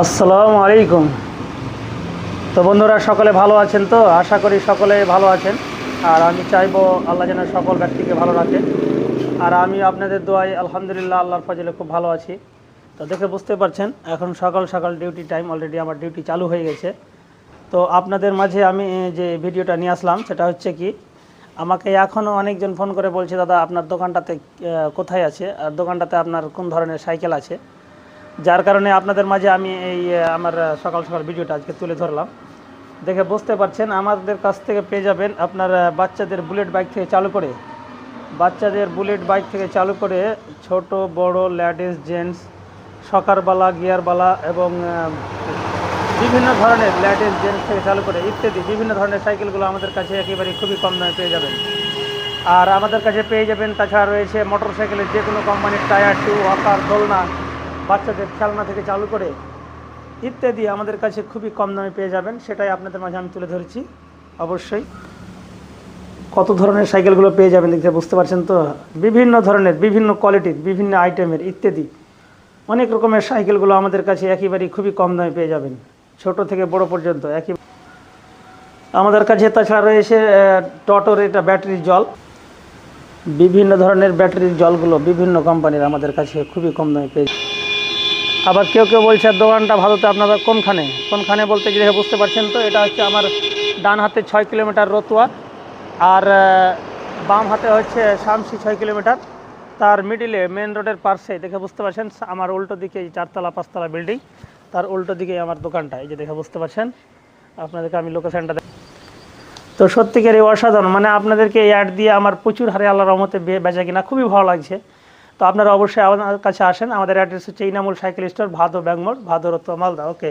আসসালামু আলাইকুম। তো বন্ধুরা, সকলে ভালো আছেন? তো আশা করি সকলে ভালো আছেন। আর আমি চাইবো আল্লাহ যেন সকল ব্যক্তিকে ভালো রাখে। আর আমি আপনাদের দোয়ায় আলহামদুলিল্লাহ আল্লাহর ফজলে খুব ভালো আছি। তো দেখে বুঝতে পারছেন এখন সকাল সকাল ডিউটি টাইম, অলরেডি আমার ডিউটি চালু হয়ে গেছে। তো আপনাদের মাঝে আমি যে ভিডিওটা নিয়ে আসলাম সেটা হচ্ছে কি, আমাকে এখনও অনেকজন ফোন করে বলছে, দাদা আপনার দোকানটাতে কোথায় আছে, আর দোকানটাতে আপনার কোন ধরনের সাইকেল আছে। যার কারণে আপনাদের মাঝে আমি এই আমার সকাল সকাল ভিডিওটা আজকে তুলে ধরলাম। দেখে বুঝতে পারছেন আমাদের কাছ থেকে পেয়ে যাবেন আপনার বাচ্চাদের বুলেট বাইক থেকে চালু করে ছোট বড় লেডিস জেন্টস সকারবালা গিয়ারবালা এবং বিভিন্ন ধরনের লেডিস জেন্টস থেকে চালু করে ইত্যাদি বিভিন্ন ধরনের সাইকেলগুলো আমাদের কাছে একেবারে খুবই কম দামে পেয়ে যাবেন। আর আমাদের কাছে পেয়ে যাবেন তাছাড়া রয়েছে মোটর সাইকেলের যে কোনো কোম্পানির টায়ার টিউব ওয়াকার দোলনা, বাচ্চাদের খেলনা থেকে চালু করে ইত্যাদি আমাদের কাছে খুবই কম দামে পেয়ে যাবেন। সেটাই আপনাদের মাঝে আমি তুলে ধরেছি। অবশ্যই কত ধরনের সাইকেলগুলো পেয়ে যাবেন দেখতে বুঝতে পারছেন। তো বিভিন্ন ধরনের, বিভিন্ন কোয়ালিটির, বিভিন্ন আইটেমের ইত্যাদি অনেক রকমের সাইকেলগুলো আমাদের কাছে একেবারেই খুবই কম দামে পেয়ে যাবেন, ছোট থেকে বড় পর্যন্ত একই আমাদের কাছে। তাছাড়া রয়েছে টটোর এটা ব্যাটারির জল, বিভিন্ন ধরনের ব্যাটারির জলগুলো বিভিন্ন কোম্পানির আমাদের কাছে খুবই কম দামে পেয়ে। আবার কেউ কেউ বলছে দোকানটা ভারতে আপনারা কোনখানে বলতে গেলে বুঝতে পারছেন। তো এটা হচ্ছে আমার ডান হাতে 6 কিলোমিটার রতুয়া, আর বাম হাতে হচ্ছে শামসি 6 কিলোমিটার। তার মিডিলে মেন রোডের পাশে দেখে বুঝতে পারছেন আমার উল্টো দিকে 4তলা 5তলা বিল্ডিং, তার উল্টো দিকেই আমার দোকানটা। এই যে দেখে বুঝতে পারছেন, আপনাদেরকে আমি লোকেশনটা। তো সত্যিকার এই অসাধারণ, মানে আপনাদেরকে এই অ্যাড দিয়ে আমার প্রচুর হারে আল্লাহর রহমতে বেচা কিনা খুবই ভালো লাগছে। তো আপনারা অবশ্যই আমাদের কাছে আসেন। আমাদের অ্যাড্রেস হচ্ছে ইনামুল সাইকেল স্টোর, ভাদো ব্যাংমোড়, ভাদো রতুয়া, মালদা। ওকে।